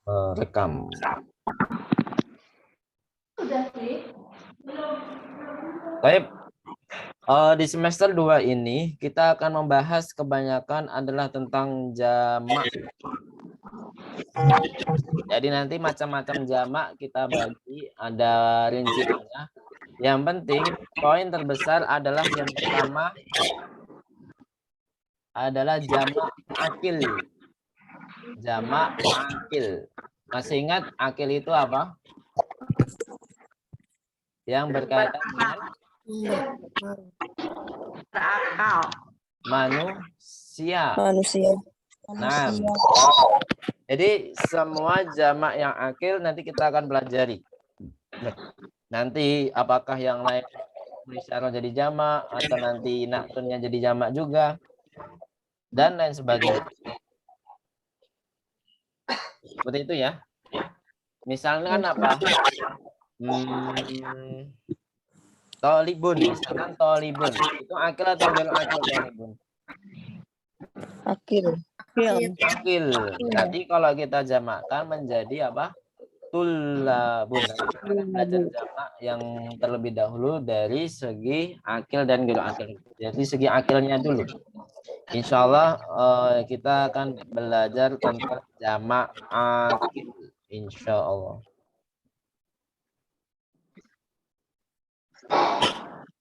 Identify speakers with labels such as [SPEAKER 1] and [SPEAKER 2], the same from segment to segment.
[SPEAKER 1] Rekam. Baik, di semester 2 ini kita akan membahas kebanyakan adalah tentang jamak. Jadi nanti macam-macam jamak kita bagi, ada rinciannya. Yang penting poin terbesar adalah yang pertama adalah jamak akil. Jamak akil. Masih ingat akil itu apa? Yang berkaitan dengan
[SPEAKER 2] berakal.
[SPEAKER 1] Manusia.
[SPEAKER 3] Manusia.
[SPEAKER 1] Nah, jadi semua jamak yang akil nanti kita akan pelajari. Nanti apakah yang lain isyarat jadi jamak atau nanti naktunnya jadi jamak juga dan lain sebagainya. Seperti itu ya. Misalnya kan apa? Tolibun, misalkan tolibun. Itu akil atau ghair akil tolibun?
[SPEAKER 3] Akil.
[SPEAKER 1] Akil. Berarti kalau kita jamakkan menjadi apa? Tulabun. Kita belajar jamak yang terlebih dahulu dari segi akil dan ghair akil. Jadi segi akilnya dulu. Insya Allah kita akan belajar tentang jamak akil. Insya Allah.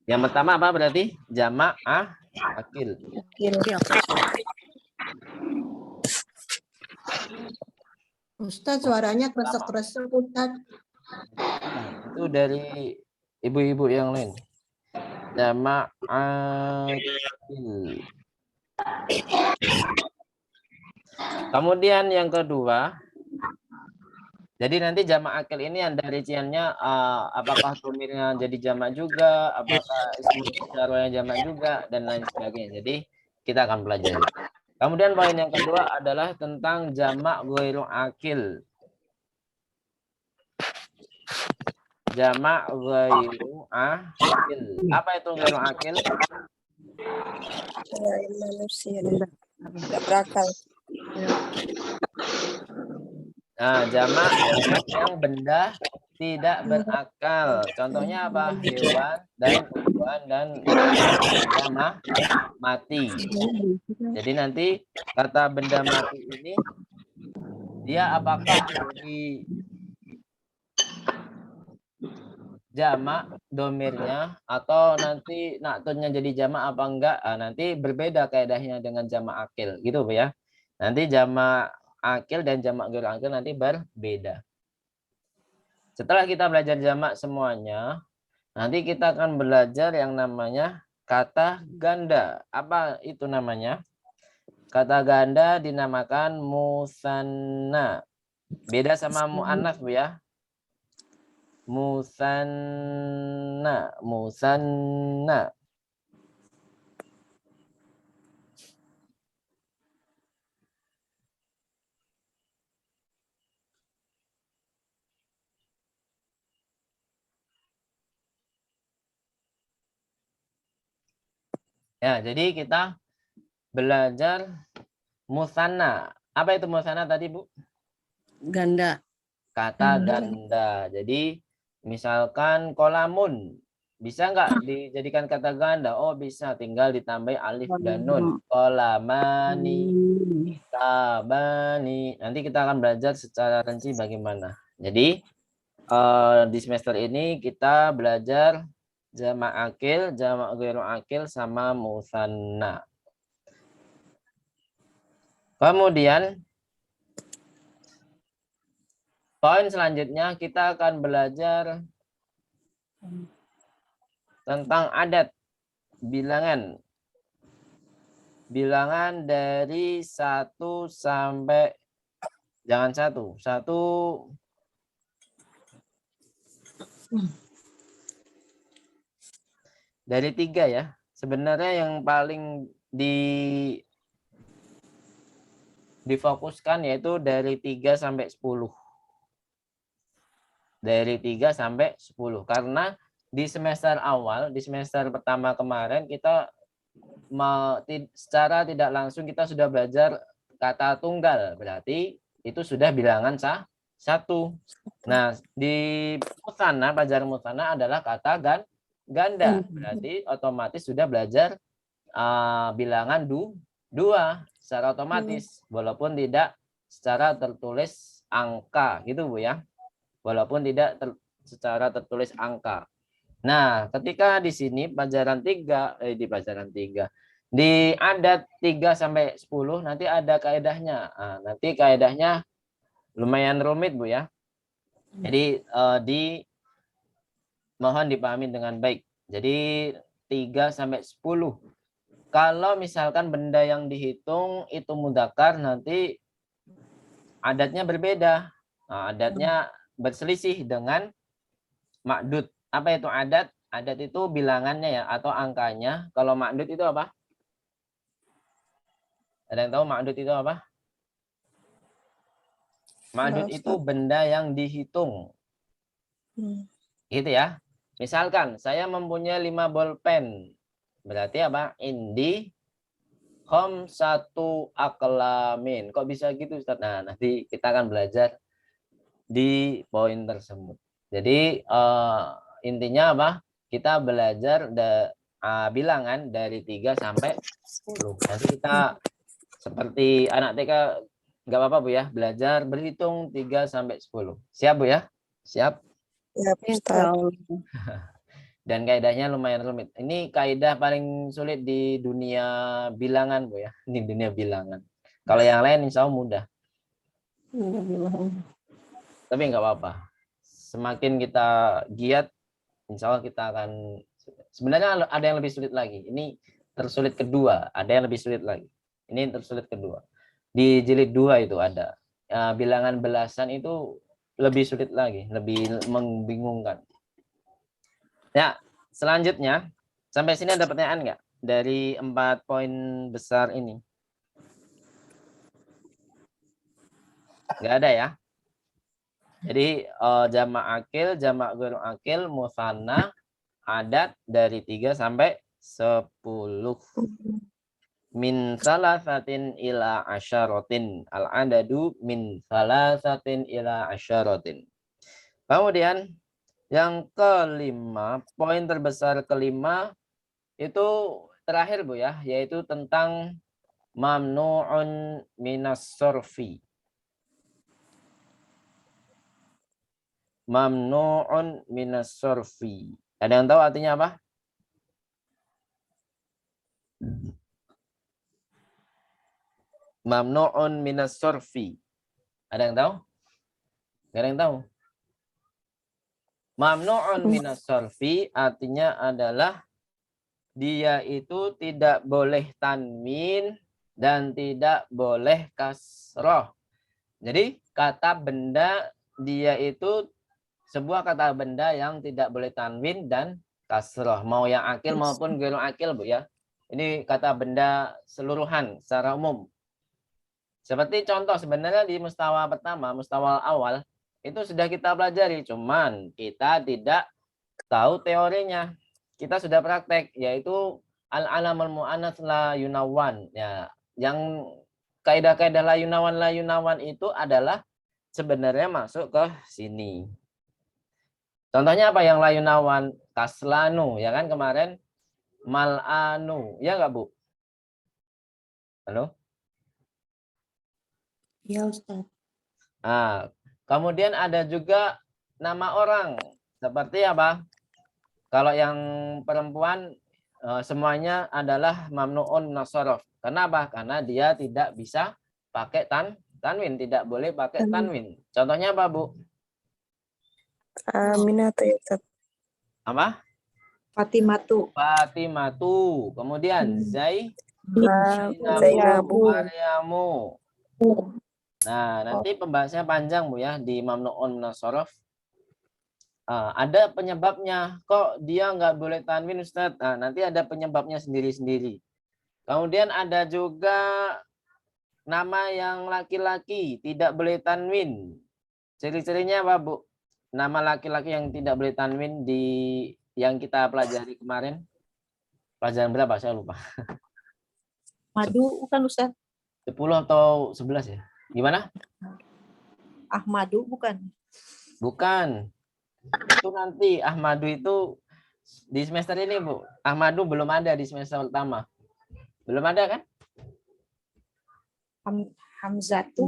[SPEAKER 1] Yang pertama apa berarti? Jamak akil.
[SPEAKER 2] Ustaz, suaranya kresek-kresek, Ustaz.
[SPEAKER 1] Itu dari ibu-ibu yang lain. Jamak akil. Kemudian yang kedua, jadi nanti jamak akil ini ada rinciannya, apakah domirnya jadi jamak juga, apakah ismu isyarahnya jamak juga, dan lain sebagainya. Jadi kita akan pelajari. Kemudian poin yang kedua adalah tentang jamak ghairu akil. Jamak ghairu akil. Apa itu ghairu akil?
[SPEAKER 3] Selain manusia. Tidak berakal.
[SPEAKER 1] Nah, jamak yang benda tidak berakal. Contohnya apa? Hewan dan tumbuhan dan benda mati. Jadi nanti kata benda mati ini dia apakah di jamak domirnya atau nanti naktunnya jadi jamak apa enggak? Nanti berbeda kaidahnya dengan jamak akil gitu Bu ya. Nanti jamak akil dan jamak ghair akil nanti berbeda. Setelah kita belajar jamak semuanya, nanti kita akan belajar yang namanya kata ganda. Apa itu namanya? Kata ganda dinamakan musanna. Beda sama muannats Bu ya. Musanna. Ya, jadi kita belajar musanna. Apa itu musanna tadi, Bu?
[SPEAKER 2] Ganda.
[SPEAKER 1] Kata ganda. Jadi misalkan kolamun, bisa nggak dijadikan kata ganda? Oh bisa, tinggal ditambah alif dan nun. Kolamani, kitabani. Nanti kita akan belajar secara rinci bagaimana. Jadi di semester ini kita belajar jamak akil, jamak ghairu akil, sama musanna. Kemudian poin selanjutnya kita akan belajar tentang adat bilangan. Bilangan dari 1 sampai, jangan 1 dari 3 ya. Sebenarnya yang paling difokuskan yaitu dari 3 sampai 10. Dari 3 sampai 10. Karena di semester awal, di semester pertama kemarin kita secara tidak langsung kita sudah belajar kata tunggal. Berarti itu sudah bilangan satu. Nah, di musana, pelajaran musana adalah kata ganda. Berarti otomatis sudah belajar bilangan dua secara otomatis, walaupun tidak secara tertulis angka, gitu Bu ya. Walaupun tidak secara tertulis angka. Nah, ketika di sini pelajaran 3 di pelajaran 3 di adat 3 sampai 10 nanti ada kaedahnya. Nah, nanti kaedahnya lumayan rumit Bu ya. Jadi mohon dipahami dengan baik. Jadi 3 sampai 10. Kalau misalkan benda yang dihitung itu mudzakkar, nanti adatnya berbeda. Nah, adatnya berselisih dengan ma'dud. Apa itu adat? Adat itu bilangannya ya atau angkanya. Kalau ma'dud itu apa? Ada yang tahu ma'dud itu apa? Ma'dud itu benda yang dihitung. Gitu ya. Misalkan saya mempunyai 5 bolpen. Berarti apa? Indi satu aklamin. Kok bisa gitu Ustaz? Nah, nanti kita akan belajar di poin tersebut. Jadi intinya apa? Kita belajar bilangan dari 3 sampai 10. Nanti kita seperti anak TK, nggak apa-apa Bu ya, belajar berhitung 3 sampai 10. Siap Bu ya? Siap?
[SPEAKER 3] Ya, Ustaz.
[SPEAKER 1] Dan kaidahnya lumayan rumit. Ini kaidah paling sulit di dunia bilangan Bu ya. Ini dunia bilangan. Kalau yang lain insya Allah mudah. Tapi nggak apa-apa. Semakin kita giat, insya Allah kita akan. Sebenarnya ada yang lebih sulit lagi. Ini tersulit kedua. Ada yang lebih sulit lagi. Ini tersulit kedua. Di jilid 2 itu ada. Bilangan belasan itu lebih sulit lagi. Lebih membingungkan. Ya, selanjutnya. Sampai sini ada pertanyaan nggak? Dari 4 poin besar ini. Nggak ada ya? Jadi jamak akil, jamak ghairu akil, musanna, adat dari 3 sampai 10. Min salasatin ila asyaratin. Al-adadu min salasatin ila asyaratin. Kemudian yang kelima, poin terbesar kelima itu terakhir Bu ya, yaitu tentang mamnu'un minas sorfi. Mamnu'un minas sorfi. Ada yang tahu artinya apa? Mamnu'un minas sorfi. Ada yang tahu? Gak ada yang tahu. Mamnu'un minas sorfi artinya adalah dia itu tidak boleh tanwin dan tidak boleh kasroh. Jadi kata benda dia itu sebuah kata benda yang tidak boleh tanwin dan kasroh. Mau yang akil maupun ghairu akil Bu ya. Ini kata benda seluruhan secara umum. Seperti contoh sebenarnya di mustawa pertama, mustawa awal itu sudah kita pelajari, cuman kita tidak tahu teorinya. Kita sudah praktek, yaitu al-alamul mu'annats la yunawan. Ya, yang kaidah-kaidah la yunawan itu adalah sebenarnya masuk ke sini. Contohnya apa yang la yunawan? Kaslanu, ya kan kemarin mal'anu, ya enggak Bu? Halo?
[SPEAKER 2] Ya Ustaz.
[SPEAKER 1] Nah, kemudian ada juga nama orang. Seperti apa? Kalau yang perempuan semuanya adalah mamnuun nasorof. Kenapa? Karena dia tidak bisa pakai tanwin, tidak boleh pakai tanwin. Contohnya apa Bu?
[SPEAKER 3] Aminatu ya, Ustaz.
[SPEAKER 1] Apa?
[SPEAKER 2] Fatimatu.
[SPEAKER 1] Fatimatu. Kemudian
[SPEAKER 3] Zainabu.
[SPEAKER 1] Maryamu. Nah, nanti pembahasannya panjang Bu ya di mamnuun nasorof. Ada penyebabnya. Kok dia nggak boleh tanwin Ustadz? Nah, nanti ada penyebabnya sendiri-sendiri. Kemudian ada juga nama yang laki-laki tidak boleh tanwin. Ciri-cirinya apa Bu? Nama laki-laki yang tidak boleh tanwin di yang kita pelajari kemarin. Pelajaran berapa? Saya lupa.
[SPEAKER 2] Madu kan Ustaz?
[SPEAKER 1] 10 atau 11 ya? Gimana?
[SPEAKER 2] Ahmadu bukan?
[SPEAKER 1] Bukan. Itu nanti Ahmadu itu di semester ini, Bu. Ahmadu belum ada di semester pertama. Belum ada kan?
[SPEAKER 2] Hamzatu.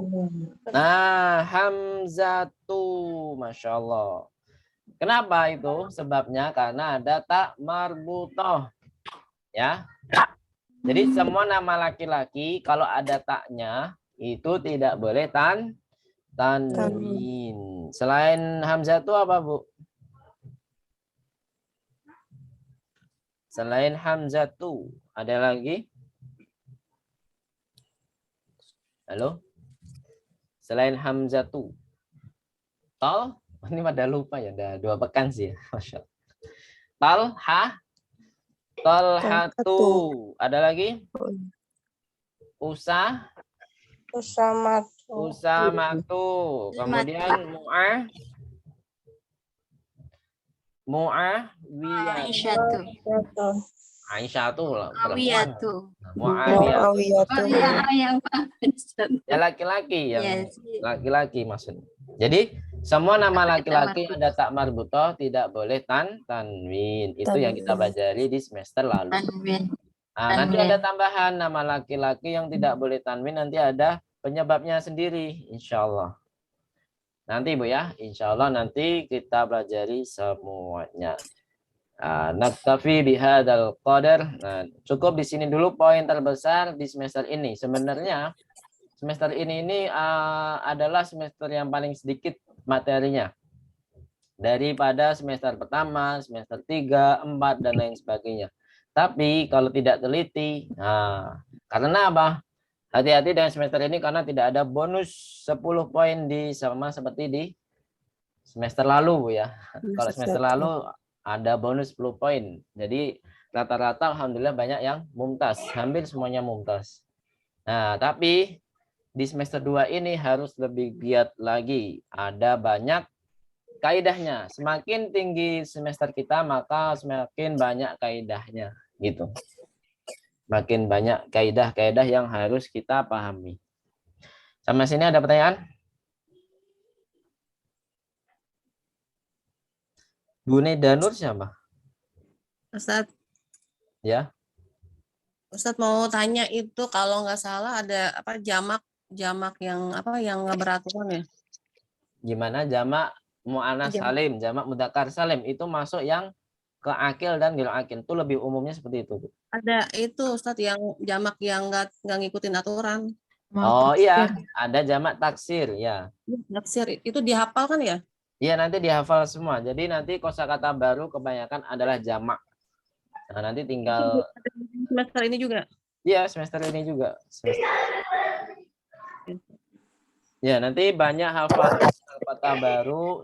[SPEAKER 1] Nah, Hamzatu. Masya Allah. Kenapa itu? Sebabnya karena ada tak marbutoh. Ya. Jadi semua nama laki-laki kalau ada taknya itu tidak boleh tanwin. Selain Hamzatu apa, Bu? Selain Hamzatu, ada lagi? Halo? Selain Hamzatu. Tol? Ini pada lupa ya, ada 2 pekan sih ya. Masya Allah. Talha. Talhatu. Ada lagi?
[SPEAKER 3] Usamatu.
[SPEAKER 1] Usamatu. Kemudian Muawiyah. Aisyah tuh perempuan.
[SPEAKER 3] Muawiyatu.
[SPEAKER 1] Ya laki-laki yang laki-laki maksudnya. Jadi semua nama laki-laki ada tak marbutoh tidak boleh tanwin. Itu yang kita pelajari di semester lalu. Nah, nanti ada tambahan nama laki-laki yang tidak boleh tanwin, nanti ada penyebabnya sendiri, insya Allah. Nanti Bu ya, insya Allah nanti kita pelajari semuanya. Naktafi bihadzal qadar. Nah, cukup di sini dulu poin terbesar di semester ini. Sebenarnya semester ini adalah semester yang paling sedikit materinya daripada semester pertama, semester 3, 4 dan lain sebagainya. Tapi kalau tidak teliti, karena apa? Hati-hati dengan semester ini karena tidak ada bonus 10 poin sama seperti di semester lalu, Bu ya. Kalau semester lalu ada bonus 10 poin. Jadi rata-rata alhamdulillah banyak yang mumtaz, hampir semuanya mumtaz. Nah, tapi di semester 2 ini harus lebih giat lagi. Ada banyak kaidahnya. Semakin tinggi semester kita, maka semakin banyak kaidahnya, gitu. Makin banyak kaidah-kaidah yang harus kita pahami. Sampai sini ada pertanyaan? Bu Neda Nur siapa?
[SPEAKER 4] Ustadz,
[SPEAKER 1] Ya.
[SPEAKER 4] Ustadz mau tanya itu kalau nggak salah ada apa jamak yang apa yang nggak beraturan ya?
[SPEAKER 1] Gimana jamak mu'anats salim, jamak mudzakkar salim itu masuk yang ke akil dan ghairu akil. Itu lebih umumnya seperti itu, Bu.
[SPEAKER 4] Ada itu Ustadz yang jamak yang nggak ngikutin aturan.
[SPEAKER 1] Oh iya, ada jamak taksir ya.
[SPEAKER 4] Taksir itu dihafal kan ya?
[SPEAKER 1] Iya, nanti dihafal semua. Jadi nanti kosakata baru kebanyakan adalah jamak. Nah, nanti tinggal
[SPEAKER 4] Semester ini juga.
[SPEAKER 1] iya, semester ini juga. Ya, nanti banyak hafal kata baru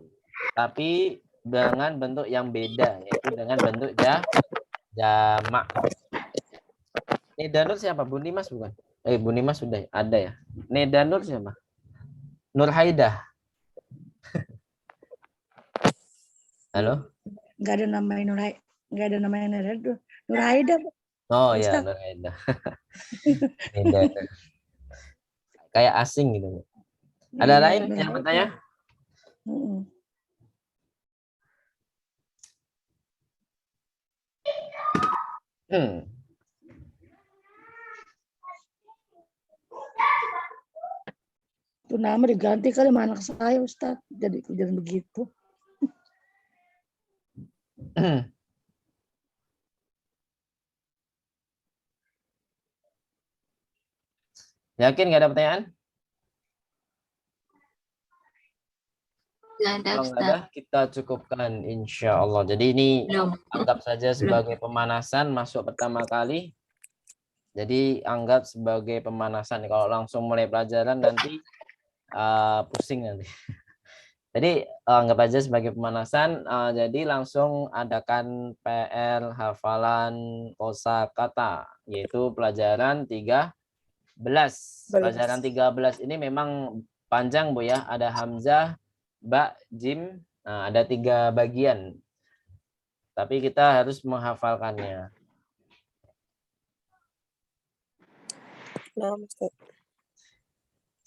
[SPEAKER 1] tapi dengan bentuk yang beda, yaitu dengan bentuk jamak. Neda Nur siapa? Bu Nimas bukan? Bu Nimas sudah ada ya. Neda Nur siapa? Nur Haidah. Halo?
[SPEAKER 2] Enggak ada namanya enggak ada namanya Nur Haida.
[SPEAKER 1] Oh ya, Nur Haidah. Neda Nur. Kayak asing gitu. Ada lain yang bertanya?
[SPEAKER 2] Itu nama diganti kali sama anak saya, Ustadz. Jadi kejadian begitu.
[SPEAKER 1] Yakin nggak ada pertanyaan?
[SPEAKER 5] Nggak ada,
[SPEAKER 1] Kalau nggak ada, kita cukupkan insya Allah. Jadi ini anggap saja sebagai pemanasan masuk pertama kali. Jadi anggap sebagai pemanasan. Kalau langsung mulai pelajaran nanti pusing nanti. Jadi anggap aja sebagai pemanasan. Jadi langsung adakan PR hafalan kosakata, yaitu pelajaran 13. Pelajaran 13 ini memang panjang, Bu ya. Ada hamzah, ba, jim. Nah, ada 3 bagian. Tapi kita harus menghafalkannya.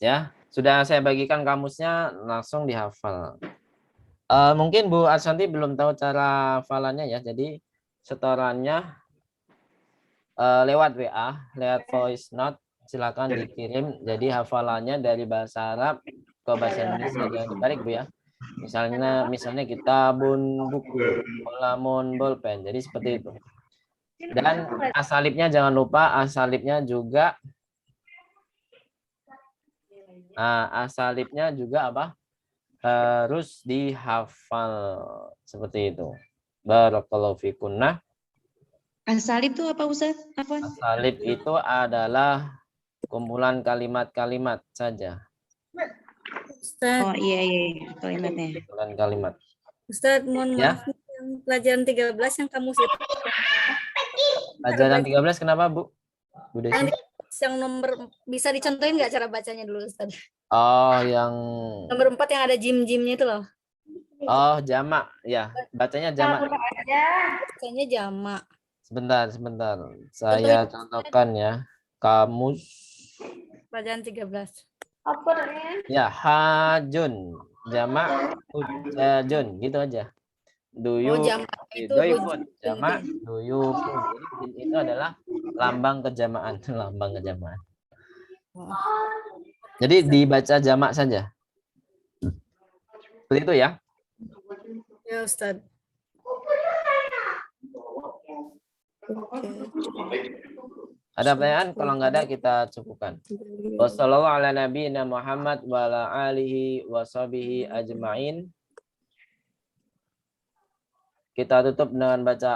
[SPEAKER 1] Ya, Sudah saya bagikan kamusnya, langsung dihafal. Mungkin Bu Arsanti belum tahu cara hafalannya ya. Jadi setorannya lewat WA, lewat voice note, silakan dikirim. Jadi hafalannya dari bahasa Arab ke bahasa Indonesia jangan dibalik Bu ya. Misalnya kitabun buku, kolamun bolpen. Jadi seperti itu. Dan asalibnya jangan lupa, asalibnya juga apa? Harus dihafal seperti itu. Barakallahu fikum. Nah,
[SPEAKER 5] Asalib itu apa Ustaz? Apa?
[SPEAKER 1] asalib itu adalah kumpulan kalimat-kalimat saja.
[SPEAKER 4] Ustaz,
[SPEAKER 5] Oh iya kalimatnya.
[SPEAKER 1] Kumpulan kalimat.
[SPEAKER 6] Ustaz, mohon
[SPEAKER 1] Ya.
[SPEAKER 6] maaf yang pelajaran 13 yang kamu itu
[SPEAKER 1] Pelajaran 13 kenapa Bu? Bu Desi?
[SPEAKER 6] yang nomor bisa dicontohin nggak cara bacanya dulu Ustaz?
[SPEAKER 1] Oh, yang
[SPEAKER 6] Nomor 4 yang ada jim-jimnya itu loh.
[SPEAKER 1] jamak ya. Bacanya jamak.
[SPEAKER 6] Bacanya jamak.
[SPEAKER 1] Sebentar. Saya contohkan ya. Kamus.
[SPEAKER 6] Pelajaran 13.
[SPEAKER 1] Ya, hajun. Jamak hujajun. Gitu aja.
[SPEAKER 6] Oh, jamak itu
[SPEAKER 1] Doyfun. Jamak duyufun. Jadi itu adalah lambang kejamaan. Lambang kejamaan. Jadi dibaca jamak saja. Seperti itu ya.
[SPEAKER 6] Ya Ustaz.
[SPEAKER 1] Ada pertanyaan? Kalau nggak ada kita cukupkan. Wassallallahu ala nabiyina Muhammad wa ala alihi wa sahbihi ajma'in. Kita tutup dengan baca